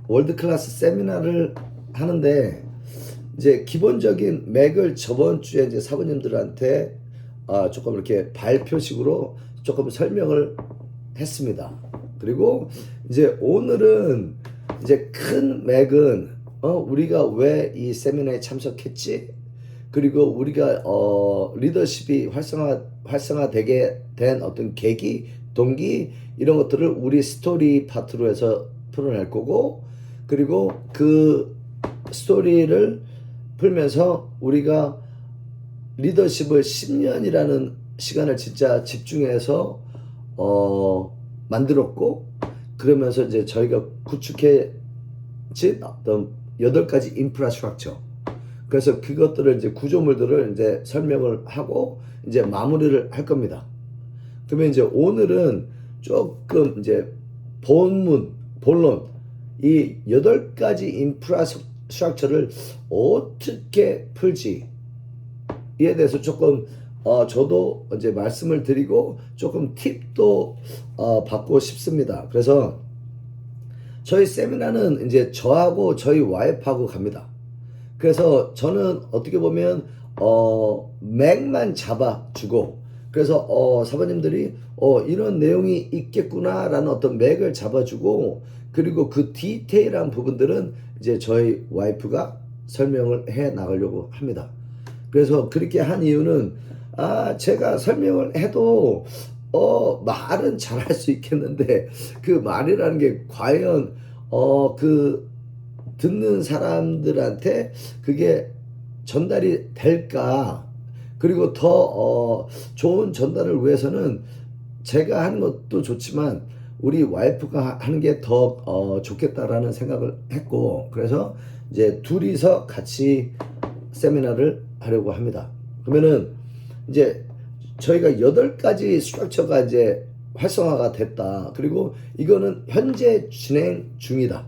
월드 클래스 세미나를 하는데 이제 기본적인 맥을 저번 주에 이제 사부님들한테 조금 이렇게 발표식으로 조금 설명을 했습니다. 그리고 이제 오늘은 이제 큰 맥은 우리가 왜 이 세미나에 참석했지? 그리고 우리가 리더십이 활성화되게 된 어떤 계기, 동기 이런 것들을 우리 스토리 파트로 해서 풀어낼 거고, 그리고 그 스토리를 풀면서 우리가 리더십을 10년이라는 시간을 진짜 집중해서 만들었고, 그러면서 이제 저희가 구축해진 어떤 8가지 인프라스트럭처, 그래서 그것들을 이제 구조물들을 이제 설명을 하고 이제 마무리를 할 겁니다. 그러면 이제 오늘은 조금 이제 본론 이 8가지 인프라스트럭처를 어떻게 풀지에 대해서 조금 저도 이제 말씀을 드리고 조금 팁도 받고 싶습니다. 그래서 저희 세미나는 이제 저하고 저희 와이프하고 갑니다. 그래서 저는 어떻게 보면 맥만 잡아주고, 그래서 사모님들이 이런 내용이 있겠구나라는 어떤 맥을 잡아주고, 그리고 그 디테일한 부분들은 이제 저희 와이프가 설명을 해 나가려고 합니다. 그래서 그렇게 한 이유는 제가 설명을 해도 말은 잘할 수 있겠는데 그 말이라는 게 과연 그 듣는 사람들한테 그게 전달이 될까? 그리고 더 좋은 전달을 위해서는 제가 하는 것도 좋지만 우리 와이프가 하는 게 더 좋겠다라는 생각을 했고, 그래서 이제 둘이서 같이 세미나를 하려고 합니다. 그러면은 이제 저희가 8가지 스트럭처가 이제 활성화가 됐다. 그리고 이거는 현재 진행 중이다.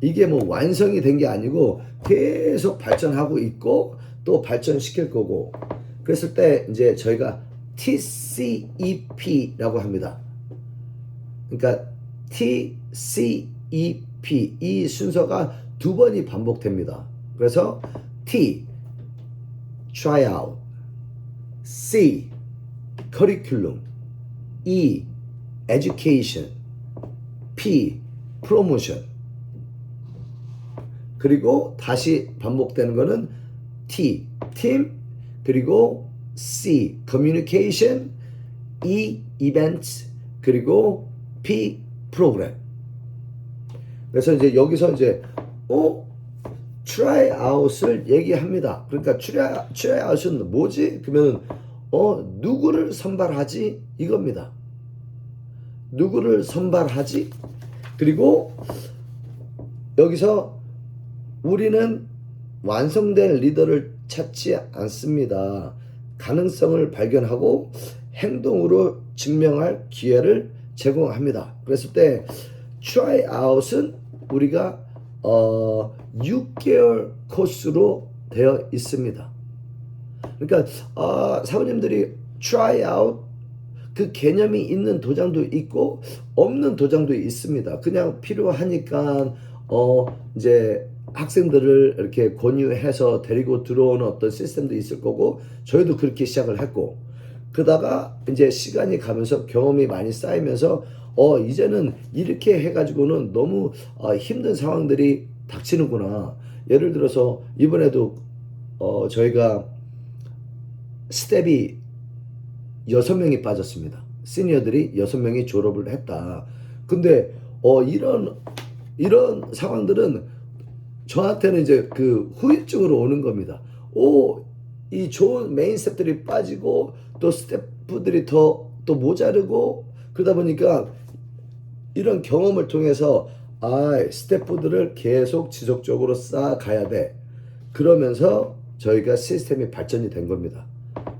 이게 뭐 완성이 된 게 아니고 계속 발전하고 있고 또 발전시킬 거고, 그랬을 때 이제 저희가 TCEP라고 합니다. 그러니까 TCEP 이 순서가 2번이 반복됩니다. 그래서 T tryout, C curriculum, E education, P promotion. 그리고 다시 반복되는 거는 T, team, 그리고 C, communication, E, events, 그리고 P, program. 그래서 이제 여기서 이제 try out을 얘기합니다. 그러니까 try out은 뭐지? 그러면 누구를 선발하지? 이겁니다. 누구를 선발하지? 그리고 여기서 우리는 완성된 리더를 찾지 않습니다. 가능성을 발견하고 행동으로 증명할 기회를 제공합니다. 그랬을 때 try out은 우리가 6개월 코스로 되어 있습니다. 그러니까 사모님들이 try out 그 개념이 있는 도장도 있고 없는 도장도 있습니다. 그냥 필요하니까 이제 학생들을 이렇게 권유해서 데리고 들어오는 어떤 시스템도 있을 거고, 저희도 그렇게 시작을 했고, 그러다가 이제 시간이 가면서 경험이 많이 쌓이면서 이제는 이렇게 해가지고는 너무 힘든 상황들이 닥치는구나. 예를 들어서 이번에도 저희가 스텝이 6명이 빠졌습니다. 시니어들이 6명이 졸업을 했다. 근데 이런 상황들은 저한테는 이제 그 후유증으로 오는 겁니다. 이 좋은 메인 스태프들이 빠지고 또 스태프들이 또 모자르고, 그러다 보니까 이런 경험을 통해서 스태프들을 계속 지속적으로 쌓아가야 돼. 그러면서 저희가 시스템이 발전이 된 겁니다.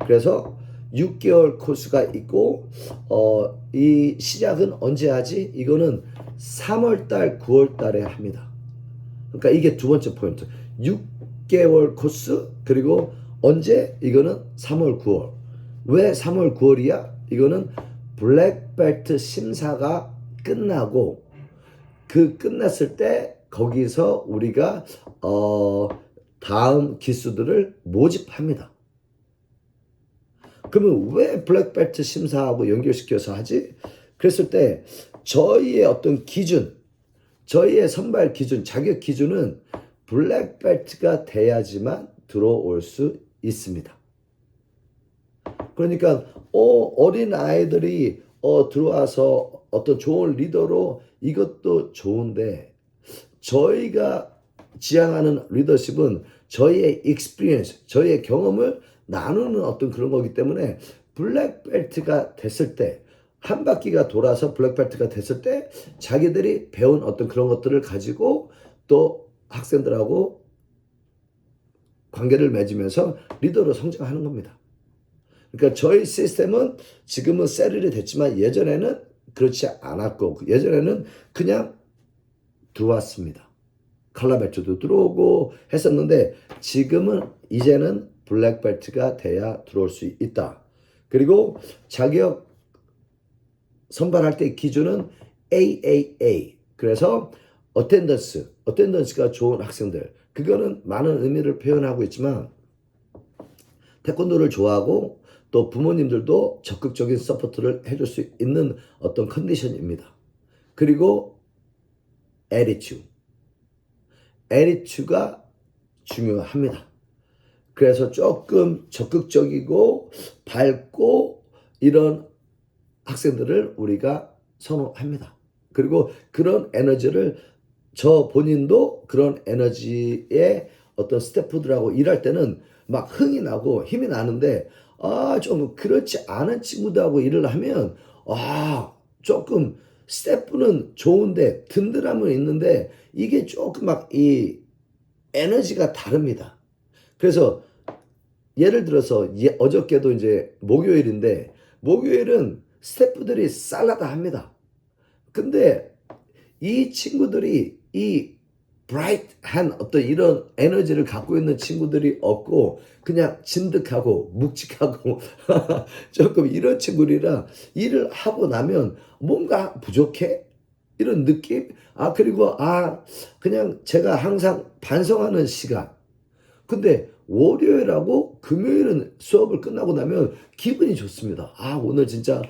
그래서 6개월 코스가 있고 이 시작은 언제 하지? 이거는 3월달 9월달에 합니다. 그러니까 이게 두 번째 포인트. 6개월 코스, 그리고 언제? 이거는 3월 9월. 왜 3월 9월이야? 이거는 블랙벨트 심사가 끝나고 그 끝났을 때 거기서 우리가 다음 기수들을 모집합니다. 그러면 왜 블랙벨트 심사하고 연결시켜서 하지? 그랬을 때 저희의 어떤 기준, 저희의 선발 기준, 자격 기준은 블랙벨트가 돼야지만 들어올 수 있습니다. 그러니까 어린 아이들이 들어와서 어떤 좋은 리더로 이것도 좋은데 저희가 지향하는 리더십은 저희의 익스피리언스, 저희의 경험을 나누는 어떤 그런 거기 때문에 블랙벨트가 됐을 때 한 바퀴가 돌아서 블랙벨트가 됐을 때 자기들이 배운 어떤 그런 것들을 가지고 또 학생들하고 관계를 맺으면서 리더로 성장하는 겁니다. 그러니까 저희 시스템은 지금은 세를이 됐지만 예전에는 그렇지 않았고 예전에는 그냥 들어왔습니다. 칼라벨트도 들어오고 했었는데 지금은 이제는 블랙벨트가 돼야 들어올 수 있다. 그리고 자격 선발할 때 기준은 AAA. 그래서 어텐던스가 좋은 학생들. 그거는 많은 의미를 표현하고 있지만 태권도를 좋아하고 또 부모님들도 적극적인 서포트를 해줄 수 있는 어떤 컨디션입니다. 그리고 에리튜가 중요합니다. 그래서 조금 적극적이고 밝고 이런 학생들을 우리가 선호합니다. 그리고 그런 에너지를 저 본인도 그런 에너지의 어떤 스태프들하고 일할 때는 막 흥이 나고 힘이 나는데 좀 그렇지 않은 친구들하고 일을 하면 조금 스태프는 좋은데 든든함은 있는데 이게 조금 막 이 에너지가 다릅니다. 그래서 예를 들어서 어저께도 이제 목요일은 스태프들이 쌀라다 합니다. 근데 이 친구들이 이 브라이트한 어떤 이런 에너지를 갖고 있는 친구들이 없고 그냥 진득하고 묵직하고 조금 이런 친구들이라 일을 하고 나면 뭔가 부족해? 이런 느낌? 그리고 그냥 제가 항상 반성하는 시간. 근데 월요일하고 금요일은 수업을 끝나고 나면 기분이 좋습니다. 오늘 진짜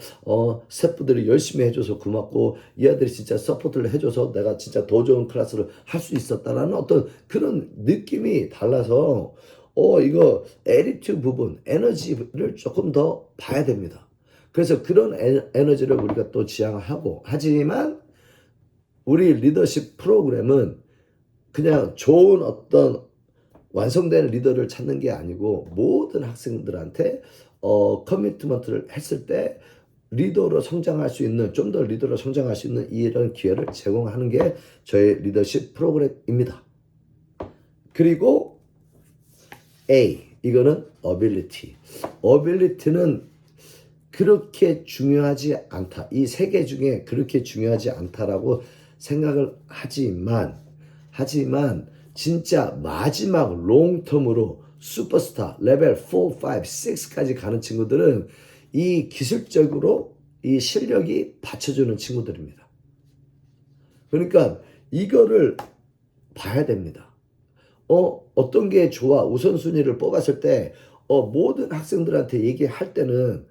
스태프들이 열심히 해줘서 고맙고 이 아들이 진짜 서포트를 해줘서 내가 진짜 더 좋은 클래스를 할 수 있었다라는 어떤 그런 느낌이 달라서 이거 에리튜 부분, 에너지를 조금 더 봐야 됩니다. 그래서 그런 에너지를 우리가 또 지향하고 하지만 우리 리더십 프로그램은 그냥 좋은 어떤 완성된 리더를 찾는 게 아니고 모든 학생들한테 커미트먼트를 했을 때 리더로 성장할 수 있는 좀 더 리더로 성장할 수 있는 이런 기회를 제공하는 게 저의 리더십 프로그램입니다. 그리고 A 이거는 어빌리티는 그렇게 중요하지 않다. 이 세 개 중에 그렇게 중요하지 않다라고 생각을 하지만 진짜 마지막 롱텀으로 슈퍼스타 레벨 4, 5, 6까지 가는 친구들은 이 기술적으로 이 실력이 받쳐주는 친구들입니다. 그러니까 이거를 봐야 됩니다. 어떤 게 좋아? 우선순위를 뽑았을 때 모든 학생들한테 얘기할 때는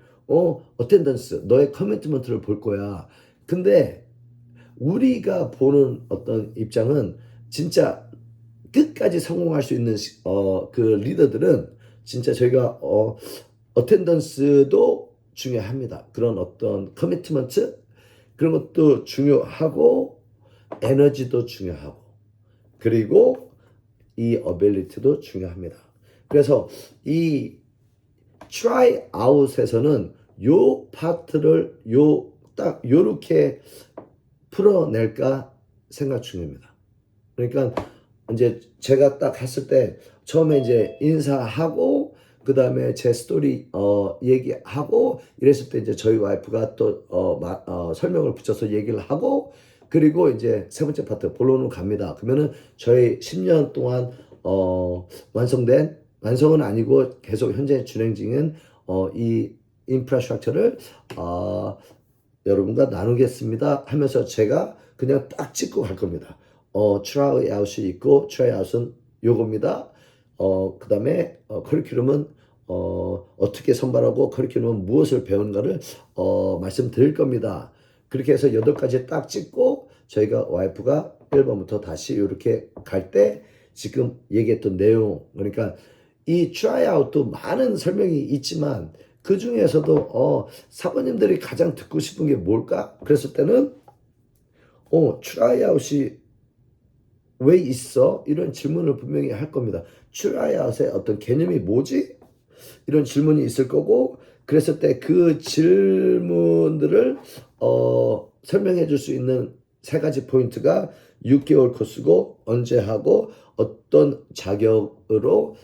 어텐던스, 너의 커미트먼트를 볼 거야. 근데 우리가 보는 어떤 입장은 진짜 끝까지 성공할 수 있는 그 리더들은 진짜 저희가 어텐던스도 중요합니다. 그런 어떤 커미트먼트 그런 것도 중요하고 에너지도 중요하고 그리고 이 어빌리티도 중요합니다. 그래서 이 트라이 아웃에서는 요 파트를 딱 요렇게 풀어낼까 생각 중입니다. 그러니까 이제 제가 딱 했을 때 처음에 이제 인사하고 그 다음에 제 스토리 얘기하고 이랬을 때 이제 저희 와이프가 또 설명을 붙여서 얘기를 하고 그리고 이제 세 번째 파트 본론으로 갑니다. 그러면은 저희 10년 동안 완성은 아니고 계속 현재 진행 중인 이 인프라스트럭처를 여러분과 나누겠습니다 하면서 제가 그냥 딱 찍고 갈 겁니다. try out이 있고 try out은 요겁니다. 그 다음에 커리큘럼은 어떻게 선발하고 커리큘럼은 무엇을 배우는가를 말씀드릴 겁니다. 그렇게 해서 8가지 딱 찍고 저희가 와이프가 1번부터 다시 이렇게 갈 때 지금 얘기했던 내용, 그러니까 이 트라이아웃도 많은 설명이 있지만 그 중에서도 사모님들이 가장 듣고 싶은 게 뭘까? 그랬을 때는 트라이아웃이 왜 있어? 이런 질문을 분명히 할 겁니다. 트라이아웃의 어떤 개념이 뭐지? 이런 질문이 있을 거고, 그랬을 때 그 질문들을 설명해 줄 수 있는 3가지 포인트가 6개월 코스고 언제 하고 어떤 자격으로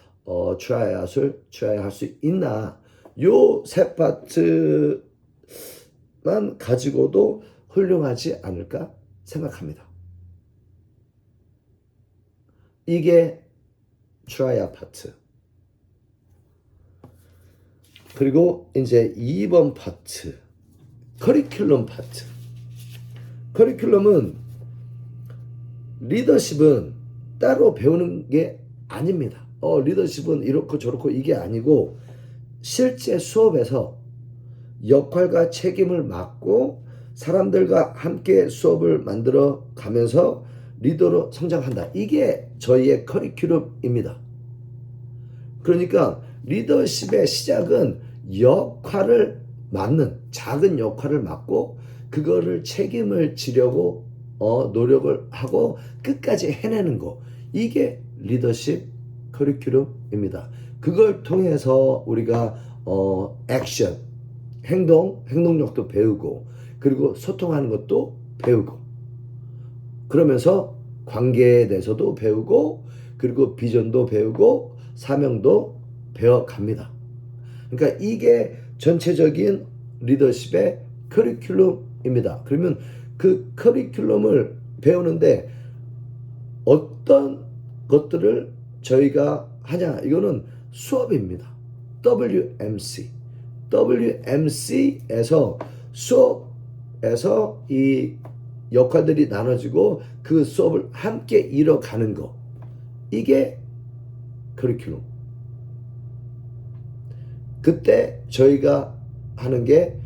트라이아웃을 트라이할 수 있나, 요 3파트만 가지고도 훌륭하지 않을까 생각합니다. 이게 트라이아웃 파트. 그리고 이제 2번 파트, 커리큘럼 파트. 커리큘럼은 리더십은 따로 배우는 게 아닙니다. 리더십은 이렇고 저렇고 이게 아니고 실제 수업에서 역할과 책임을 맡고 사람들과 함께 수업을 만들어 가면서 리더로 성장한다. 이게 저희의 커리큘럼입니다. 그러니까 리더십의 시작은 역할을 맡는, 작은 역할을 맡고 그거를 책임을 지려고 노력을 하고 끝까지 해내는 거, 이게 리더십 커리큘럼입니다. 그걸 통해서 우리가 액션, 행동력도 배우고, 그리고 소통하는 것도 배우고, 그러면서 관계에 대해서도 배우고, 그리고 비전도 배우고, 사명도 배워갑니다. 그러니까 이게 전체적인 리더십의 커리큘럼입니다. 그러면 그 커리큘럼을 배우는데 어떤 것들을 저희가 하냐, 이거는 수업입니다. WMC. WMC에서 수업에서 이 역할들이 나눠지고 그 수업을 함께 이뤄가는 거, 이게 커리큘럼. 그때 저희가 하는 게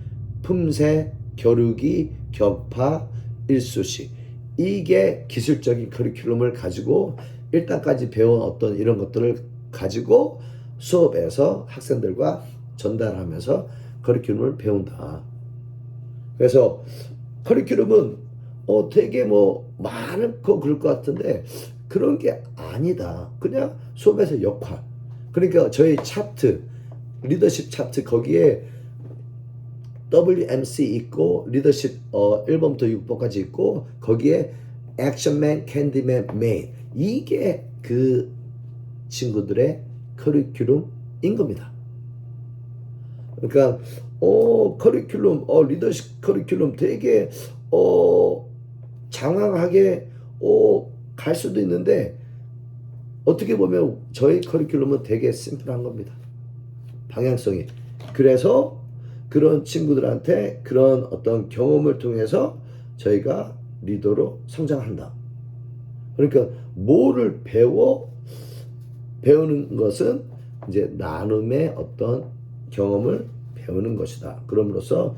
품새, 겨루기, 격파, 일수식, 이게 기술적인 커리큘럼을 가지고 1단까지 배운 어떤 이런 것들을 가지고 수업에서 학생들과 전달하면서 커리큘럼을 배운다. 그래서 커리큘럼은 되게 많고 그럴 것 같은데 그런 게 아니다. 그냥 수업에서 역할. 그러니까 저희 차트, 리더십 차트, 거기에 WMC 있고 리더십 1번부터 6번까지 있고 거기에 액션맨, 캔디맨, 메인, 이게 그 친구들의 커리큘럼인 겁니다. 그러니까 커리큘럼, 리더십 커리큘럼 되게 장황하게 갈 수도 있는데 어떻게 보면 저희 커리큘럼은 되게 심플한 겁니다. 방향성이. 그래서 그런 친구들한테 그런 어떤 경험을 통해서 저희가 리더로 성장한다. 그러니까 뭐를 배우는 것은 이제 나눔의 어떤 경험을 배우는 것이다. 그럼으로써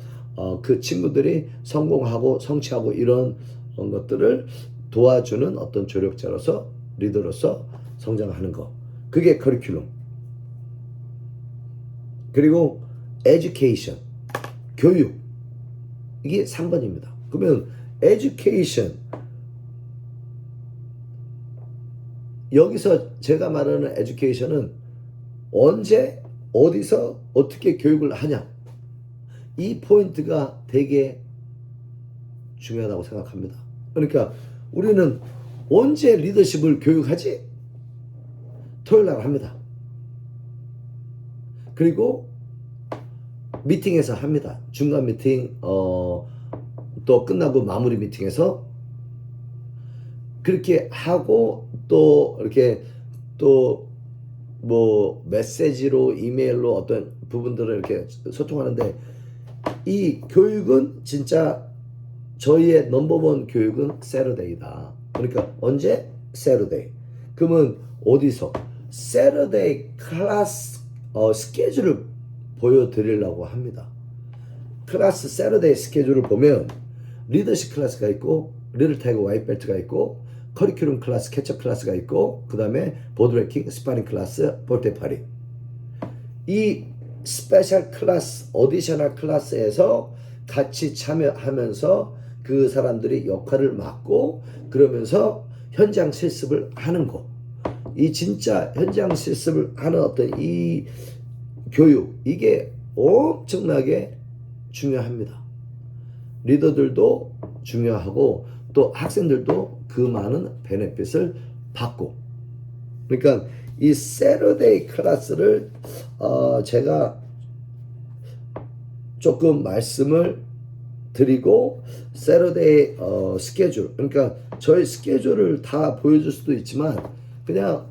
그 친구들이 성공하고 성취하고 이런 것들을 도와주는 어떤 조력자로서, 리더로서 성장하는 거, 그게 커리큘럼. 그리고 education, 교육, 이게 3번입니다. 그러면 education, 여기서 제가 말하는 education은 언제, 어디서, 어떻게 교육을 하냐, 이 포인트가 되게 중요하다고 생각합니다. 그러니까 우리는 언제 리더십을 교육하지? 토요일날 합니다. 그리고 미팅에서 합니다. 중간 미팅, 또 끝나고 마무리 미팅에서 그렇게 하고, 또 이렇게 또 메시지로, 이메일로 어떤 부분들을 이렇게 소통하는데, 이 교육은 진짜 저희의 넘버원 교육은 세러데이다. 그러니까 언제? Saturday. 그러면 어디서? Saturday 클래스 스케줄을 보여드리려고 합니다. 클래스 Saturday 스케줄을 보면 리더십 클래스가 있고 리틀 타이거 와이트 벨트가 있고 커리큘럼 클래스 캐쳐 클래스가 있고 그 다음에 보드레킹 스파링 클래스 볼테 파리. 이 스페셜 클래스 오디셔널 클래스에서 같이 참여하면서 그 사람들이 역할을 맡고 그러면서 현장 실습을 하는 거. 이 진짜 현장 실습을 하는 어떤 이 교육, 이게 엄청나게 중요합니다. 리더들도 중요하고 또 학생들도 그 많은 베네핏을 받고. 그러니까 이 세러데이 클래스를 제가 조금 말씀을 드리고 세러데이 스케줄, 그러니까 저희 스케줄을 다 보여줄 수도 있지만 그냥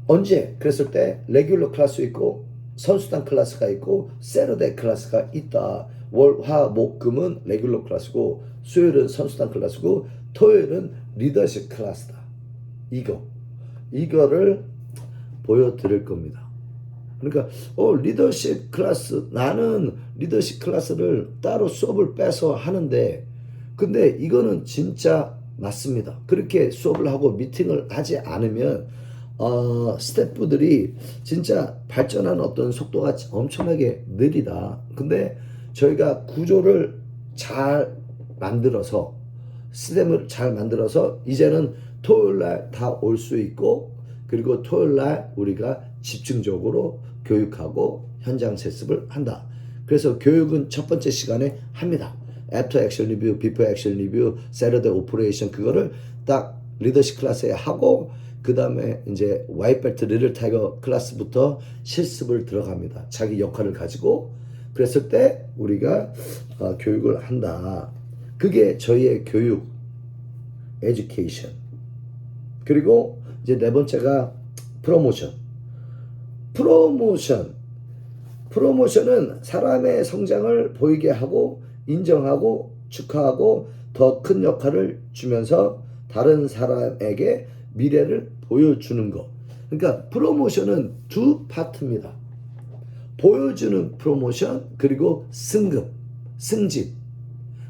언제 그랬을 때 레귤러 클래스 있고 선수단 클래스가 있고 세러데이 클래스가 있다. 월, 화, 목, 금은 레귤러 클래스고 수요일은 선수단 클래스고 토요일은 리더십 클래스다. 이거를 보여드릴 겁니다. 그러니까 리더십 클래스, 나는 리더십 클래스를 따로 수업을 빼서 하는데 근데 이거는 진짜 맞습니다. 그렇게 수업을 하고 미팅을 하지 않으면 스태프들이 진짜 발전하는 어떤 속도가 엄청나게 느리다. 근데 저희가 구조를 잘 만들어서 시스템을 잘 만들어서 이제는 토요일날 다 올 수 있고 그리고 토요일날 우리가 집중적으로 교육하고 현장 실습을 한다. 그래서 교육은 첫 번째 시간에 합니다. After Action Review, Before Action Review, Saturday Operation 그거를 딱 리더십 클래스에 하고 그 다음에 이제 와이트벨트 리틀 타이거 클래스부터 실습을 들어갑니다. 자기 역할을 가지고 그랬을 때 우리가 교육을 한다. 그게 저희의 교육, education. 그리고 이제 네 번째가 프로모션. 프로모션은 사람의 성장을 보이게 하고 인정하고 축하하고 더 큰 역할을 주면서 다른 사람에게 미래를 보여주는 것. 그러니까 프로모션은 두 파트입니다. 보여주는 프로모션 그리고 승진.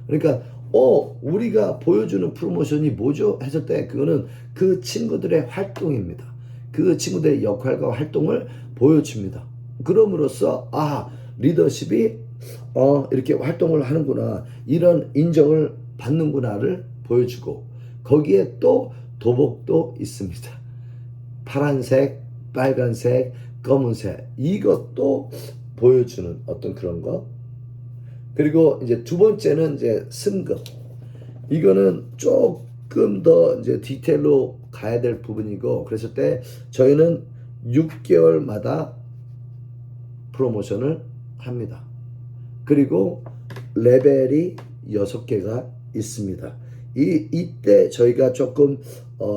그러니까 우리가 보여주는 프로모션이 뭐죠? 했을 때 그거는 그 친구들의 활동입니다. 그 친구들의 역할과 활동을 보여줍니다. 그럼으로써 리더십이 이렇게 활동을 하는구나, 이런 인정을 받는구나를 보여주고 거기에 또 도복도 있습니다. 파란색, 빨간색, 검은색 이것도 보여주는 어떤 그런 거. 그리고 이제 두 번째는 이제 승급. 이거는 조금 더 이제 디테일로 가야 될 부분이고 그랬을 때 저희는 6개월마다 프로모션을 합니다. 그리고 레벨이 6개가 있습니다. 이때 저희가 조금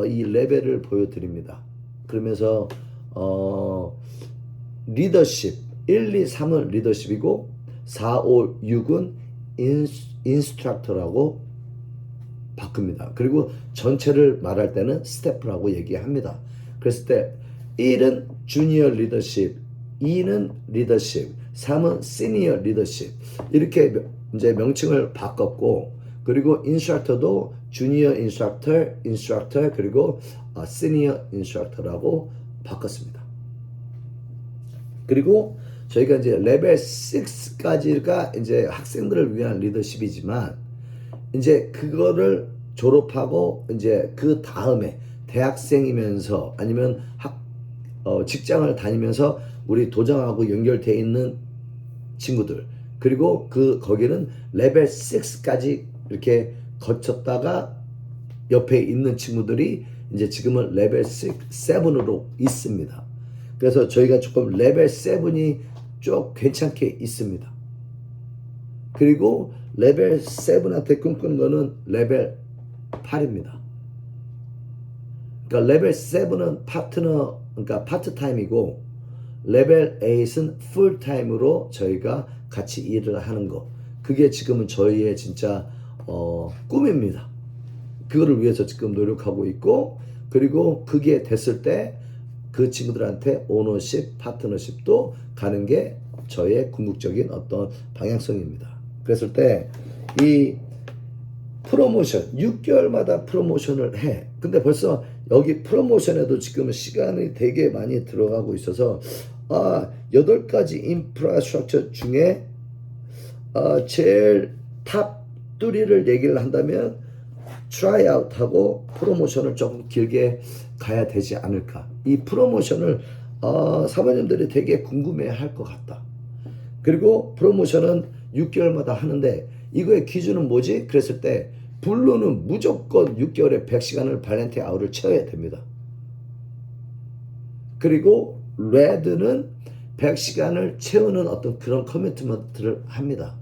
이 레벨을 보여드립니다. 그러면서 리더십 1, 2, 3은 리더십이고 4, 5, 6은 인스트럭터라고 바꿉니다. 그리고 전체를 말할 때는 스태프라고 얘기합니다. 그랬을 때 1은 주니어 리더십, 2는 리더십, 3은 시니어 리더십 이렇게 이제 명칭을 바꿨고 그리고 인스트럭터도 주니어 인스트럭터 그리고 시니어 인스트럭터라고 바꿨습니다. 그리고 저희가 이제 레벨 6까지가 이제 학생들을 위한 리더십이지만 이제 그거를 졸업하고 이제 그 다음에 대학생이면서 아니면 직장을 다니면서 우리 도장하고 연결되어 있는 친구들 그리고 거기는 레벨 6까지 이렇게 거쳤다가 옆에 있는 친구들이 이제 지금은 레벨 7으로 있습니다. 그래서 저희가 조금 레벨 7이 좀 괜찮게 있습니다. 그리고 레벨 7한테 꿈꾸는 거는 레벨 8입니다. 그러니까 레벨 7은 파트너, 그러니까 파트타임이고 레벨 8은 풀타임으로 저희가 같이 일을 하는 거. 그게 지금은 저희의 진짜 꿈입니다. 그거를 위해서 지금 노력하고 있고, 그리고 그게 됐을 때 그 친구들한테 오너십, 파트너십도 가는 게 저의 궁극적인 어떤 방향성입니다. 그랬을 때 이 프로모션 6개월마다 프로모션을 해. 근데 벌써 여기 프로모션에도 지금 시간이 되게 많이 들어가고 있어서 8가지 인프라스트럭처 중에 제일 탑 3를 얘기를 한다면 트라이아웃하고 프로모션을 조금 길게 가야 되지 않을까. 이 프로모션을 사모님들이 되게 궁금해 할 것 같다. 그리고 프로모션은 6개월마다 하는데 이거의 기준은 뭐지? 그랬을 때 블루는 무조건 6개월에 100시간을 발렌티 아웃을 채워야 됩니다. 그리고 레드는 100시간을 채우는 어떤 그런 커미트먼트를 합니다.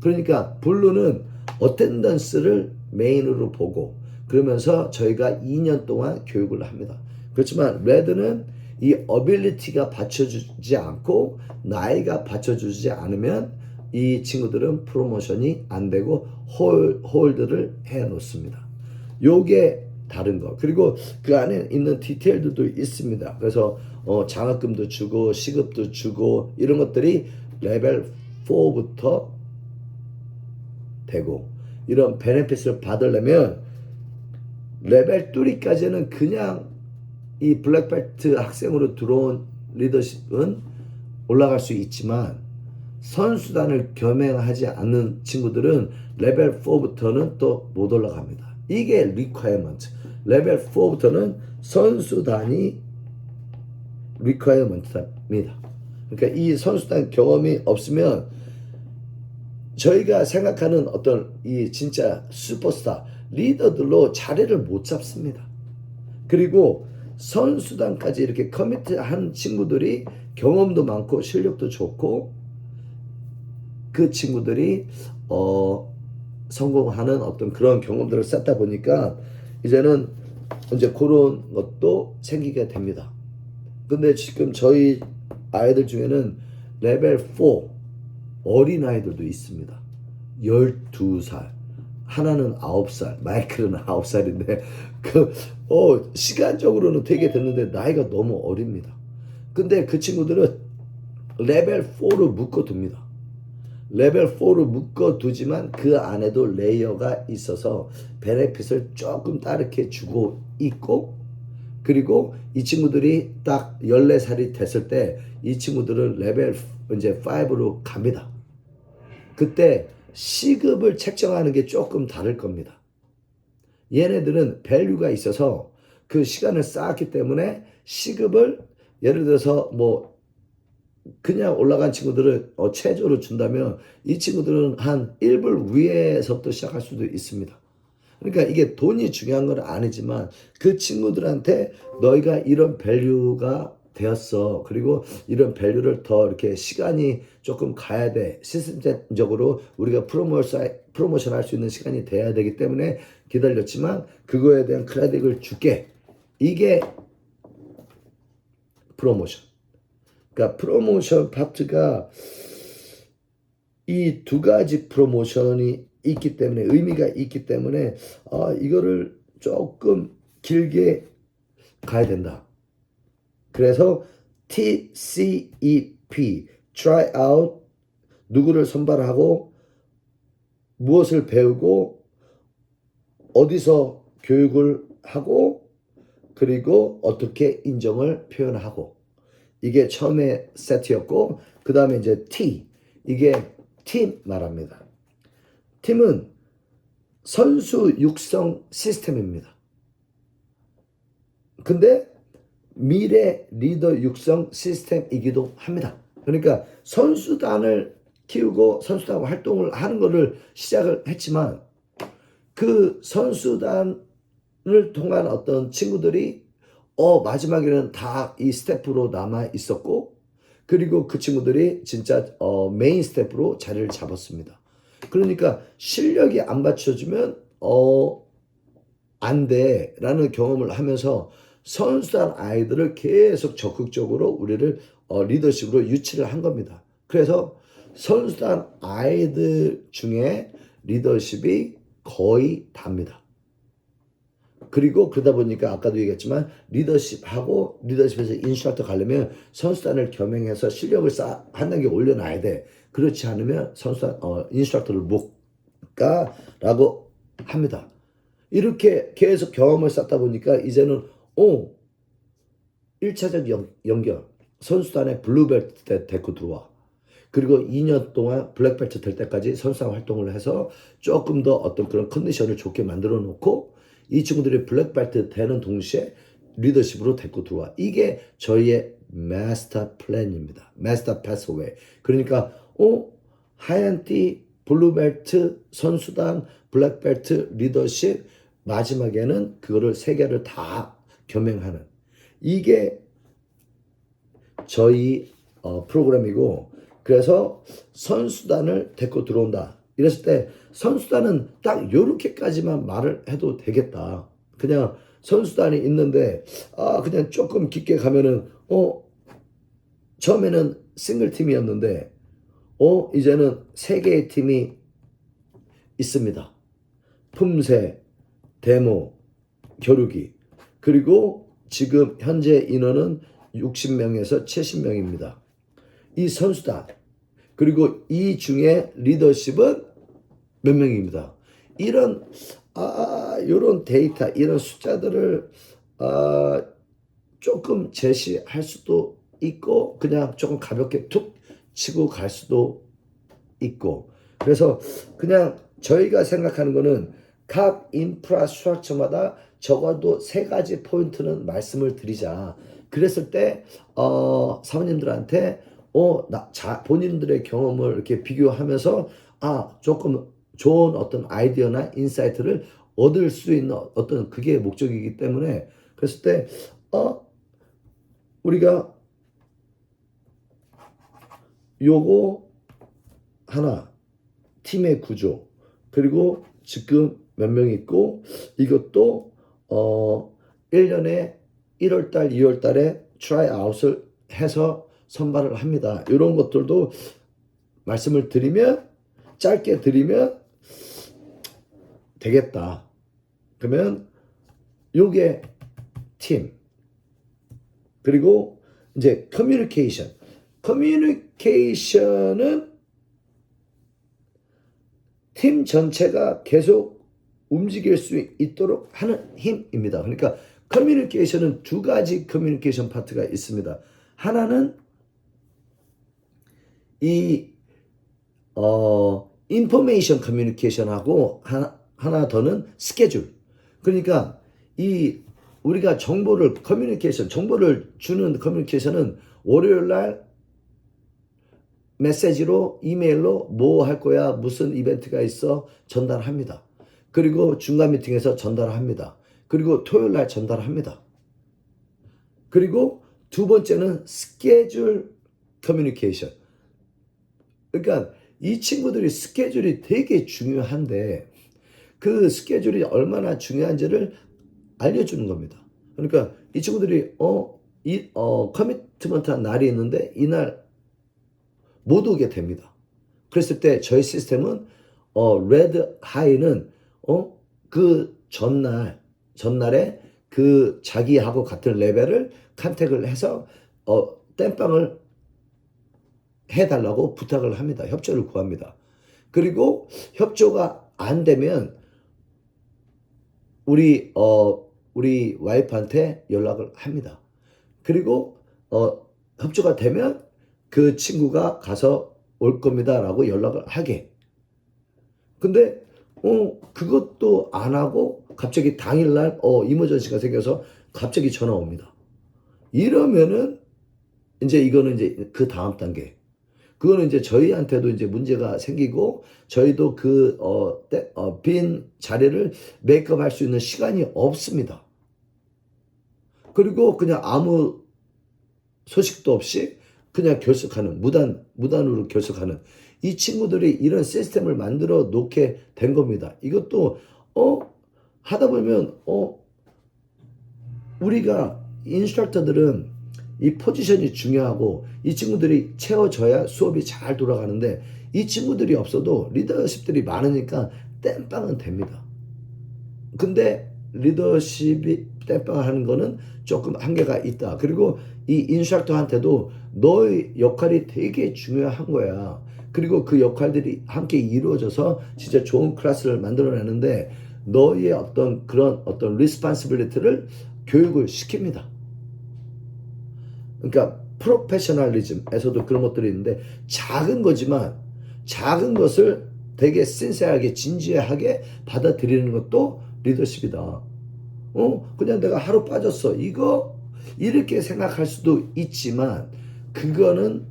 그러니까 블루는 어텐던스를 메인으로 보고 그러면서 저희가 2년 동안 교육을 합니다. 그렇지만 레드는 이 어빌리티가 받쳐주지 않고 나이가 받쳐주지 않으면 이 친구들은 프로모션이 안 되고 홀드를 해 놓습니다. 요게 다른 거. 그리고 그 안에 있는 디테일들도 있습니다. 그래서 장학금도 주고 시급도 주고 이런 것들이 레벨 4부터 되고, 이런 베네핏을 받으려면 레벨 3까지는 그냥 이 블랙벨트 학생으로 들어온 리더십은 올라갈 수 있지만 선수단을 겸행하지 않는 친구들은 레벨 4부터는 또 못 올라갑니다. 이게 리퀘어먼트. 레벨 4부터는 선수단이 리퀘어먼트입니다. 그러니까 이 선수단 경험이 없으면 저희가 생각하는 어떤 이 진짜 슈퍼스타 리더들로 자리를 못 잡습니다. 그리고 선수단까지 이렇게 커미트한 친구들이 경험도 많고 실력도 좋고 그 친구들이 성공하는 어떤 그런 경험들을 쌓다 보니까 이제는 이제 그런 것도 생기게 됩니다. 근데 지금 저희 아이들 중에는 레벨 4 어린 아이들도 있습니다. 12살, 하나는 9살, 마이클은 9살인데 시간적으로는 되게 됐는데 나이가 너무 어립니다. 근데 그 친구들은 레벨 4로 묶어둡니다. 레벨 4로 묶어두지만 그 안에도 레이어가 있어서 베네핏을 조금 다르게 주고 있고, 그리고 이 친구들이 딱 14살이 됐을 때 이 친구들은 레벨 이제 5로 갑니다. 그때 시급을 책정하는 게 조금 다를 겁니다. 얘네들은 밸류가 있어서 그 시간을 쌓았기 때문에 시급을 예를 들어서 뭐 그냥 올라간 친구들은 최저로 준다면 이 친구들은 한 1불 위에서부터 시작할 수도 있습니다. 그러니까 이게 돈이 중요한 건 아니지만 그 친구들한테 너희가 이런 밸류가 되었어. 그리고 이런 밸류를 더 이렇게 시간이 조금 가야 돼. 시스템적으로 우리가 프로모션 할 수 있는 시간이 돼야 되기 때문에 기다렸지만 그거에 대한 크레딧을 줄게. 이게 프로모션. 그러니까 프로모션 파트가 이 2가지 프로모션이 있기 때문에 의미가 있기 때문에 이거를 조금 길게 가야 된다. 그래서 TCEP Try Out 누구를 선발하고 무엇을 배우고 어디서 교육을 하고 그리고 어떻게 인정을 표현하고, 이게 처음에 세트였고 그 다음에 이제 T, 이게 팀 말합니다. 팀은 선수 육성 시스템입니다. 근데 미래 리더 육성 시스템이기도 합니다. 그러니까 선수단을 키우고 선수단 활동을 하는 것을 시작을 했지만 그 선수단을 통한 어떤 친구들이 마지막에는 다 이 스태프로 남아 있었고, 그리고 그 친구들이 진짜 메인 스태프로 자리를 잡았습니다. 그러니까 실력이 안 받쳐주면 안 돼라는 경험을 하면서 선수단 아이들을 계속 적극적으로 우리를 리더십으로 유치를 한 겁니다. 그래서 선수단 아이들 중에 리더십이 거의 답니다. 그리고 그러다 보니까 아까도 얘기했지만 리더십하고 리더십에서 인스트럭터 가려면 선수단을 겸행해서 실력을 한 단계 올려놔야 돼. 그렇지 않으면 선수단 인스트럭터를 못 가라고 합니다. 이렇게 계속 경험을 쌓다 보니까 이제는 1차적 연결 선수단에 블루벨트 때 데리고 들어와. 그리고 2년 동안 블랙벨트 될 때까지 선수단 활동을 해서 조금 더 어떤 그런 컨디션을 좋게 만들어 놓고 이 친구들이 블랙벨트 되는 동시에 리더십으로 데리고 들어와. 이게 저희의 마스터 플랜입니다. 마스터 패스웨이. 그러니까 하얀 띠, 블루벨트, 선수단, 블랙벨트, 리더십, 마지막에는 그거를 세 개를 다 겸행하는 이게 저희 프로그램이고, 그래서 선수단을 데리고 들어온다. 이랬을 때 선수단은 딱 요렇게까지만 말을 해도 되겠다. 그냥 선수단이 있는데 그냥 조금 깊게 가면은 처음에는 싱글 팀이었는데 이제는 세 개의 팀이 있습니다. 품새, 데모, 겨루기. 그리고 지금 현재 인원은 60명에서 70명입니다. 이 선수단, 그리고 이 중에 리더십은 몇 명입니다. 이런 데이터, 이런 숫자들을 조금 제시할 수도 있고 그냥 조금 가볍게 툭 치고 갈 수도 있고, 그래서 그냥 저희가 생각하는 거는 각 인프라스트럭처마다 적어도 세 가지 포인트는 말씀을 드리자. 그랬을 때 사모님들한테 본인들의 경험을 이렇게 비교하면서 조금 좋은 어떤 아이디어나 인사이트를 얻을 수 있는 어떤 그게 목적이기 때문에, 그랬을 때 우리가 요거 하나, 팀의 구조, 그리고 지금 몇 명 있고, 이것도 1년에 1월달, 2월달에 트라이아웃을 해서 선발을 합니다. 이런 것들도 말씀을 드리면, 짧게 드리면 되겠다. 그러면 요게 팀, 그리고 이제 커뮤니케이션은 팀 전체가 계속 움직일 수 있도록 하는 힘입니다. 그러니까 커뮤니케이션은 두 가지 커뮤니케이션 파트가 있습니다. 하나는 이 인포메이션 커뮤니케이션하고 하나 더는 스케줄. 그러니까 우리가 정보를 주는 커뮤니케이션은 월요일 날 메시지로, 이메일로 뭐 할 거야, 무슨 이벤트가 있어 전달합니다. 그리고 중간 미팅에서 전달합니다. 그리고 토요일 날 전달합니다. 그리고 두 번째는 스케줄 커뮤니케이션. 그러니까 이 친구들이 스케줄이 되게 중요한데 그 스케줄이 얼마나 중요한지를 알려주는 겁니다. 그러니까 이 친구들이 커미트먼트한 날이 있는데 이날 못 오게 됩니다. 그랬을 때 저희 시스템은 레드 하이는 그 전날에 그 자기하고 같은 레벨을 컨택을 해서 땜빵을 해달라고 부탁을 합니다. 협조를 구합니다. 그리고 협조가 안 되면 우리 와이프한테 연락을 합니다. 그리고 협조가 되면 그 친구가 가서 올 겁니다라고 연락을 하게. 근데 그것도 안 하고 갑자기 당일날 이머전시가 생겨서 갑자기 전화 옵니다. 이러면은 이거는 이제 그 다음 단계. 그거는 이제 저희한테도 이제 문제가 생기고 저희도 빈 자리를 메이크업 할 수 있는 시간이 없습니다. 그리고 그냥 아무 소식도 없이 그냥 결석하는, 무단으로 결석하는 이 친구들이 이런 시스템을 만들어 놓게 된 겁니다. 이것도 하다 보면 우리가 인스트럭터들은 이 포지션이 중요하고 이 친구들이 채워져야 수업이 잘 돌아가는데 이 친구들이 없어도 리더십들이 많으니까 땜빵은 됩니다. 근데 리더십이 땜빵하는 거는 조금 한계가 있다. 그리고 이 인스트럭터한테도 너의 역할이 되게 중요한 거야. 그리고 그 역할들이 함께 이루어져서 진짜 좋은 클래스를 만들어내는데 너의 어떤 그런 어떤 리스폰시빌리티를 교육을 시킵니다. 그러니까 프로페셔널리즘에서도 그런 것들이 있는데 작은 거지만 작은 것을 되게 신세하게 진지하게 받아들이는 것도 리더십이다. 그냥 내가 하루 빠졌어. 이거 이렇게 생각할 수도 있지만 그거는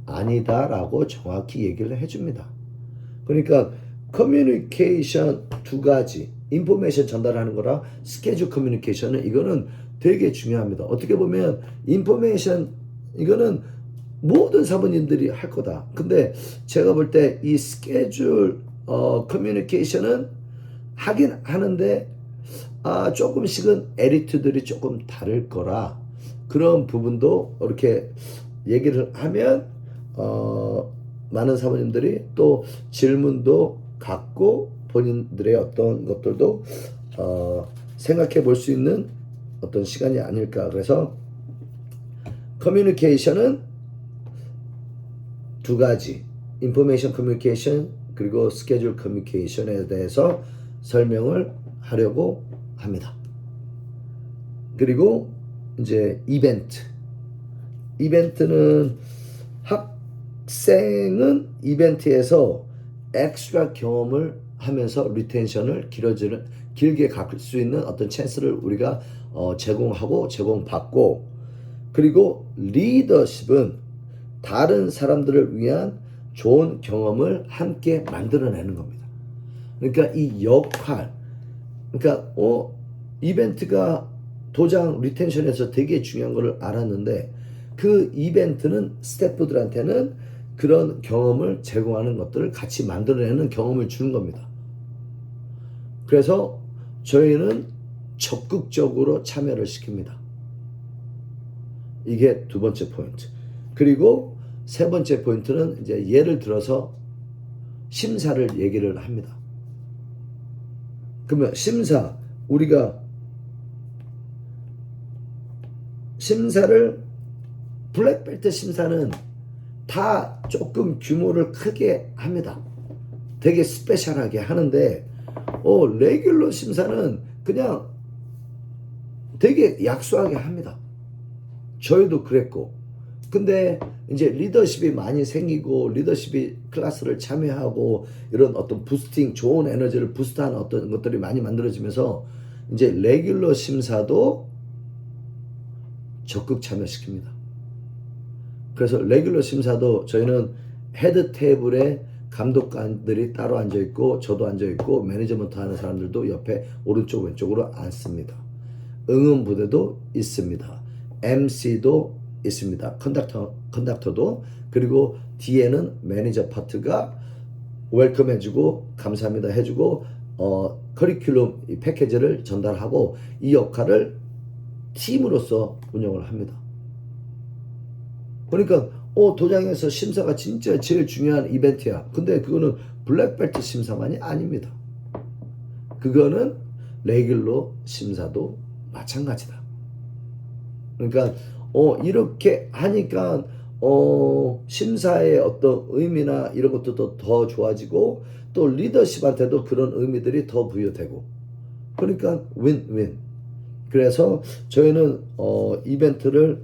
아니다라고 정확히 얘기를 해줍니다. 그러니까 커뮤니케이션 두 가지, 인포메이션 전달하는 거랑 스케줄 커뮤니케이션은 이거는 되게 중요합니다. 어떻게 보면 인포메이션 이거는 모든 사모님들이 할 거다. 근데 제가 볼 때 이 스케줄 커뮤니케이션은 하긴 하는데 조금씩은 에리트들이 조금 다를 거라 그런 부분도 이렇게 얘기를 하면 많은 사모님들이 또 질문도 갖고 본인들의 어떤 것들도 생각해 볼 수 있는 어떤 시간이 아닐까. 그래서 커뮤니케이션은 두 가지, 인포메이션 커뮤니케이션 그리고 스케줄 커뮤니케이션에 대해서 설명을 하려고 합니다. 그리고 이제 이벤트는 학생은 이벤트에서 엑스트라 경험을 하면서 리텐션을 길게 갈 수 있는 어떤 찬스를 우리가 제공받고, 그리고 리더십은 다른 사람들을 위한 좋은 경험을 함께 만들어내는 겁니다. 그러니까 이 역할, 그러니까 이벤트가 도장 리텐션에서 되게 중요한 것을 알았는데 그 이벤트는 스태프들한테는 그런 경험을 제공하는 것들을 같이 만들어내는 경험을 주는 겁니다. 그래서 저희는 적극적으로 참여를 시킵니다. 이게 두 번째 포인트. 그리고 세 번째 포인트는 이제 예를 들어서 심사를 얘기를 합니다. 그러면 우리가 심사를 블랙벨트 심사는 다 조금 규모를 크게 합니다. 되게 스페셜하게 하는데 레귤러 심사는 그냥 되게 약소하게 합니다. 저희도 그랬고. 근데 이제 리더십이 많이 생기고 리더십이 클래스를 참여하고 이런 어떤 부스팅, 좋은 에너지를 부스트하는 어떤 것들이 많이 만들어지면서 이제 레귤러 심사도 적극 참여시킵니다. 그래서 레귤러 심사도 저희는 헤드 테이블에 감독관들이 따로 앉아있고 저도 앉아있고 매니지먼트 하는 사람들도 옆에 오른쪽 왼쪽으로 앉습니다. 응원부대도 있습니다. MC도 있습니다. 컨덕터도. 그리고 뒤에는 매니저 파트가 웰컴 해주고 감사합니다 해주고 커리큘럼 패키지를 전달하고 이 역할을 팀으로서 운영을 합니다. 그러니까 도장에서 심사가 진짜 제일 중요한 이벤트야. 근데 그거는 블랙벨트 심사만이 아닙니다. 그거는 레귤러 심사도 마찬가지다. 그러니까 이렇게 하니까 심사의 어떤 의미나 이런 것도 더 좋아지고 또 리더십한테도 그런 의미들이 더 부여되고, 그러니까 윈윈. 그래서 저희는 이벤트를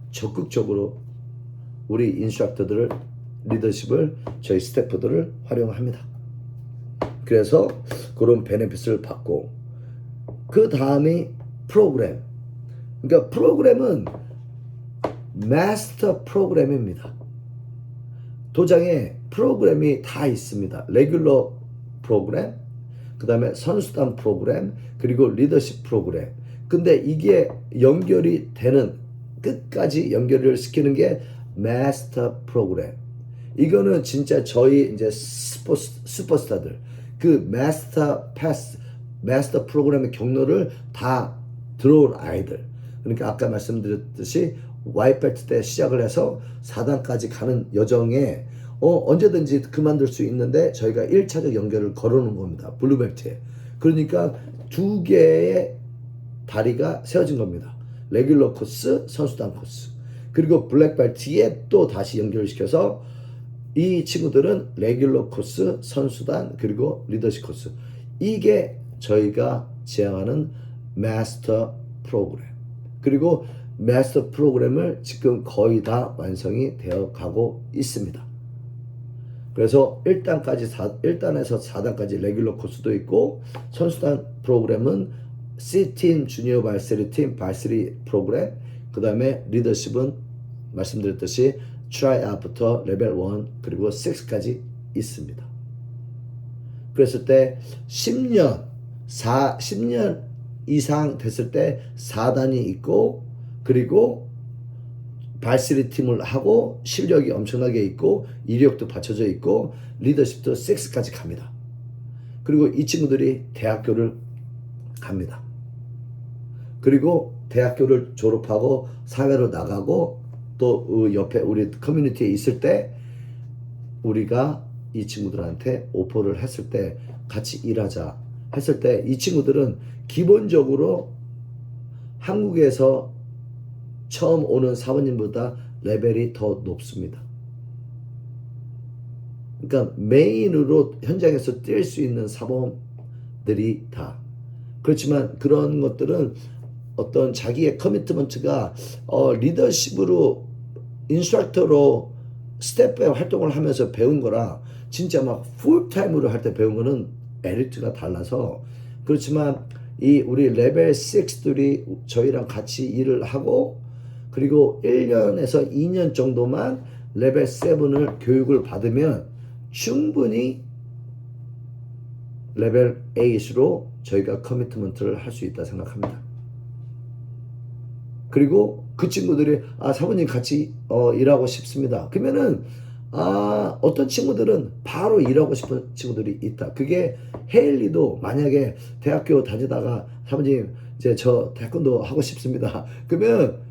적극적으로 우리 인스트럭터들을, 리더십을, 저희 스태프들을 활용합니다. 그래서 그런 베네핏을 받고, 그 다음이 프로그램. 그러니까 프로그램은 마스터 프로그램입니다. 도장에 프로그램이 다 있습니다. 레귤러 프로그램, 그 다음에 선수단 프로그램, 그리고 리더십 프로그램. 근데 이게 연결이 되는, 끝까지 연결을 시키는 게 마스터 프로그램. 이거는 진짜 저희 이제 슈퍼스타들, 그 마스터 프로그램의 경로를 다 들어온 아이들. 그러니까 아까 말씀드렸듯이 와이벨트 때 시작을 해서 4단까지 가는 여정에 언제든지 그만둘 수 있는데 저희가 1차적 연결을 걸어놓은 겁니다. 블루벨트에. 그러니까 두 개의 다리가 세워진 겁니다. 레귤러 코스, 선수단 코스. 그리고 블랙벨트에 또 다시 연결시켜서 이 친구들은 레귤러 코스, 선수단, 그리고 리더십 코스. 이게 저희가 지향하는 마스터 프로그램. 그리고 마스터 프로그램을 지금 거의 다 완성이 되어 가고 있습니다. 그래서 1단에서 4단까지 레귤러 코스도 있고, 선수단 프로그램은 C팀, 주니어 발세리 팀, 발세리 프로그램, 그 다음에 리더십은 말씀드렸듯이 트라이아웃부터 레벨 1 그리고 6까지 있습니다. 그랬을 때 10년 이상 됐을 때 4단이 있고, 그리고 발세리 팀을 하고 실력이 엄청나게 있고 이력도 받쳐져 있고 리더십도 6까지 갑니다. 그리고 이 친구들이 대학교를 갑니다. 그리고 대학교를 졸업하고 사회로 나가고 또 옆에 우리 커뮤니티에 있을 때 우리가 이 친구들한테 오퍼를 했을 때 같이 일하자 했을 때 이 친구들은 기본적으로 한국에서 처음 오는 사모님보다 레벨이 더 높습니다. 그러니까 메인으로 현장에서 뛸 수 있는 사모들이 다. 그렇지만 그런 것들은 어떤 자기의 커미트먼트가 리더십으로 인스트럭터로 스텝 활동을 하면서 배운 거라 진짜 막 풀타임으로 할 때 배운 거는 엘리트가 달라서. 그렇지만 이 우리 레벨 6들이 저희랑 같이 일을 하고 그리고 1년에서 2년 정도만 레벨 7을 교육을 받으면 충분히 레벨 8으로 저희가 커미트먼트를 할 수 있다 생각합니다. 그리고 그 친구들이 사모님 같이 일하고 싶습니다. 그러면은 어떤 친구들은 바로 일하고 싶은 친구들이 있다. 그게 헤일리도 만약에 대학교 다니다가 사모님 이제 저 태권도 하고 싶습니다. 그러면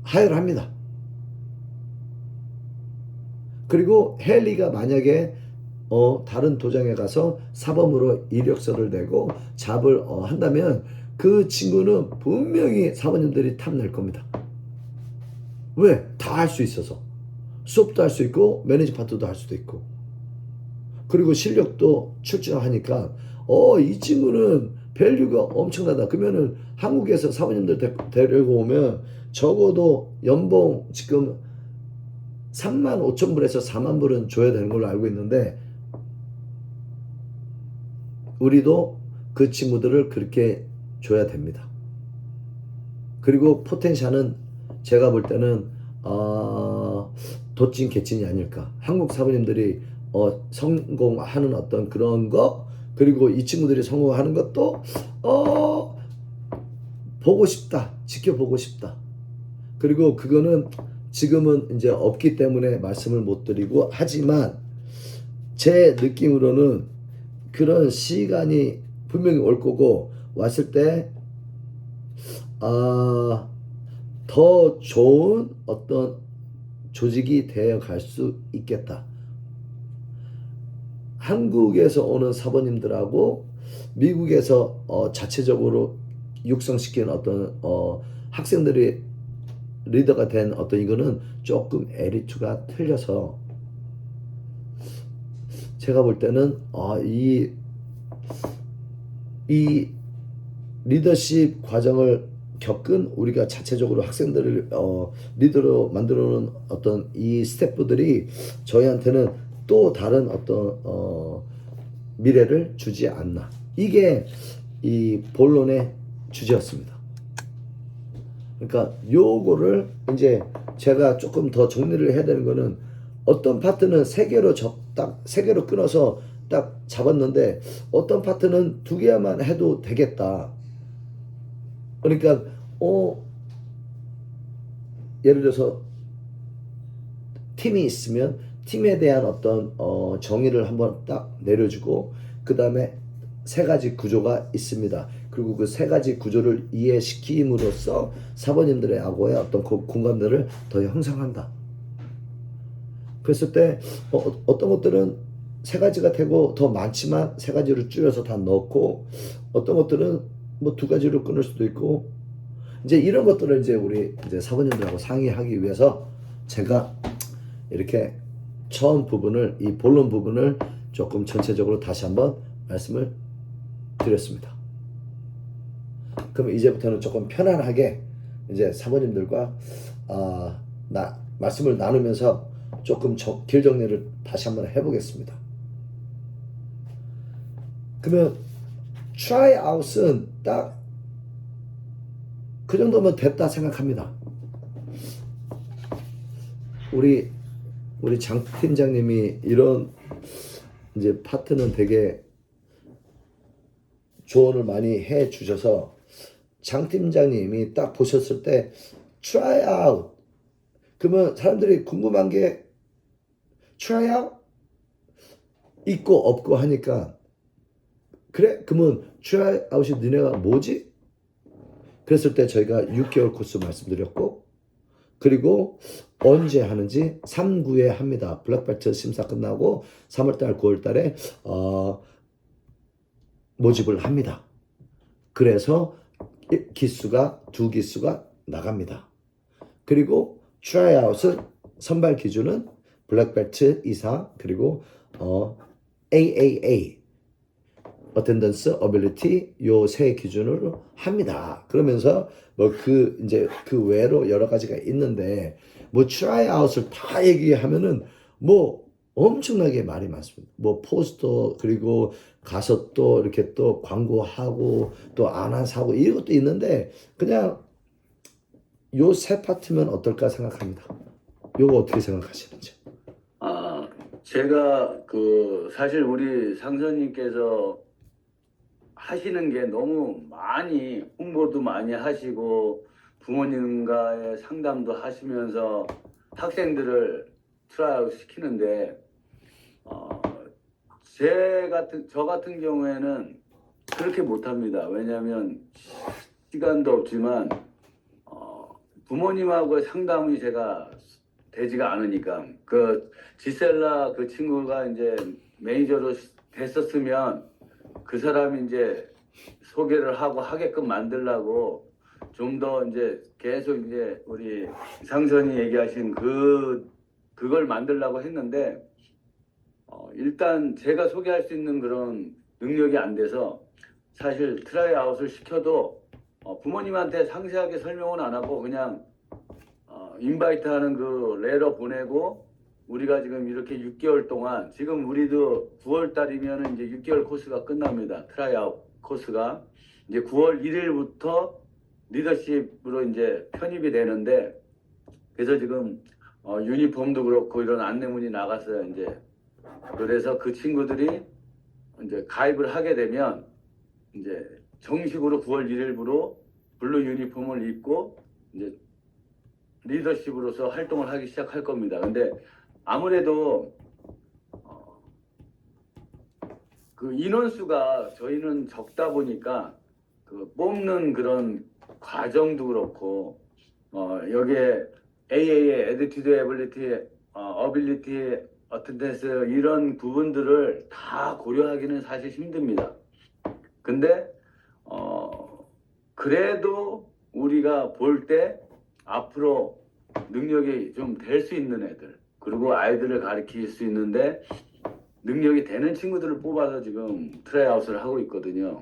하이를 합니다. 그리고 헤일리가 만약에 다른 도장에 가서 사범으로 이력서를 내고 잡을 한다면 그 친구는 분명히 사모님들이 탐낼 겁니다. 왜? 다 할 수 있어서. 수업도 할 수 있고 매니지먼트도 할 수도 있고 그리고 실력도 출중하니까 이 친구는 밸류가 엄청나다. 그러면은 한국에서 사모님들 데리고 오면 적어도 연봉 지금 35,000불에서 40,000불은 줘야 되는 걸로 알고 있는데 우리도 그 친구들을 그렇게 줘야 됩니다. 그리고 포텐셜은 제가 볼 때는 도찐 개찐이 아닐까. 한국 사모님들이 성공하는 어떤 그런 거 그리고 이 친구들이 성공하는 것도 보고 싶다. 지켜보고 싶다. 그리고 그거는 지금은 이제 없기 때문에 말씀을 못 드리고 하지만 제 느낌으로는 그런 시간이 분명히 올 거고 왔을 때 더 좋은 어떤 조직이 되어 갈 수 있겠다. 한국에서 오는 사모님들하고 미국에서 자체적으로 육성시킨 어떤 학생들이 리더가 된 어떤 이거는 조금 엘리트가 틀려서 제가 볼 때는 이 리더십 과정을 겪은 우리가 자체적으로 학생들을 리더로 만들어 놓은 어떤 이 스태프들이 저희한테는 또 다른 어떤 미래를 주지 않나. 이게 이 본론의 주제였습니다. 그러니까 요거를 이제 제가 조금 더 정리를 해야 되는 거는 어떤 파트는 세 개로 끊어서 딱 잡았는데 어떤 파트는 2개만 해도 되겠다. 그러니까 예를 들어서 팀이 있으면 팀에 대한 어떤 정의를 한번 딱 내려주고 그 다음에 3가지 구조가 있습니다. 그리고 그 3가지 구조를 이해시킴으로써 사모님들의 하고의 어떤 공감대를 더 형성한다. 그랬을 때 어떤 것들은 세 가지가 되고 더 많지만 세 가지로 줄여서 다 넣고 어떤 것들은 뭐 두 가지로 끊을 수도 있고 이제 이런 것들을 이제 우리 이제 사모님들하고 상의하기 위해서 제가 이렇게 처음 부분을 이 본론 부분을 조금 전체적으로 다시 한번 말씀을 드렸습니다. 그럼 이제부터는 조금 편안하게 이제 사모님들과 말씀을 나누면서 조금 길 정리를 다시 한번 해보겠습니다. 그러면 try out은 딱 그 정도면 됐다 생각합니다. 우리 장 팀장님이 이런 이제 파트는 되게 조언을 많이 해 주셔서 장 팀장님이 딱 보셨을 때 try out 그러면 사람들이 궁금한 게 try out 있고 없고 하니까 그래? 그러면 try out이 너네가 뭐지? 그랬을 때 저희가 6개월 코스 말씀드렸고 그리고 언제 하는지 3, 9에 합니다. 블랙벨트 심사 끝나고 3월달, 9월달에 모집을 합니다. 그래서 기수가 2기수가 나갑니다. 그리고 트라이아웃은 선발 기준은 블랙벨트 이상 그리고 AAA 어텐던스, 어빌리티 요 세 기준으로 합니다. 그러면서 뭐 이제 그 외로 여러 가지가 있는데 뭐 트라이아웃을 다 얘기하면은 뭐 엄청나게 말이 많습니다. 뭐 포스터 그리고 가서 또 이렇게 또 광고하고 또 안한사고 이런 것도 있는데 그냥 요 세 파트면 어떨까 생각합니다. 요거 어떻게 생각하시는지? 제가 사실 우리 상선님께서 하시는 게 너무 많이 홍보도 많이 하시고 부모님과의 상담도 하시면서 학생들을 트라이아웃 시키는데 저 같은 경우에는 그렇게 못합니다. 왜냐하면 시간도 없지만 부모님하고의 상담이 제가 되지가 않으니까 지셀라 그 친구가 이제 매니저로 됐었으면 그 사람이 이제 소개를 하고 하게끔 만들라고 좀 더 이제 계속 이제 우리 상선이 얘기하신 그걸 만들라고 했는데 일단 제가 소개할 수 있는 그런 능력이 안 돼서 사실 트라이아웃을 시켜도 부모님한테 상세하게 설명은 안 하고 그냥 인바이트 하는 그 레터 보내고 우리가 지금 이렇게 6개월 동안 지금 우리도 9월 달이면 이제 6개월 코스가 끝납니다. 트라이아웃 코스가 이제 9월 1일부터 리더십으로 이제 편입이 되는데 그래서 지금 유니폼도 그렇고 이런 안내문이 나갔어요. 이제 그래서 그 친구들이 이제 가입을 하게 되면 이제 정식으로 9월 1일부로 블루 유니폼을 입고 이제 리더십으로서 활동을 하기 시작할 겁니다. 근데 아무래도 그 인원수가 저희는 적다 보니까 그 뽑는 그런 과정도 그렇고 여기에 AA의 Attitude, Ability, Ability, Attendance 이런 부분들을 다 고려하기는 사실 힘듭니다. 근데 그래도 우리가 볼 때 앞으로 능력이 좀 될 수 있는 애들 그리고 아이들을 가르칠 수 있는데 능력이 되는 친구들을 뽑아서 지금 트라이아웃을 하고 있거든요.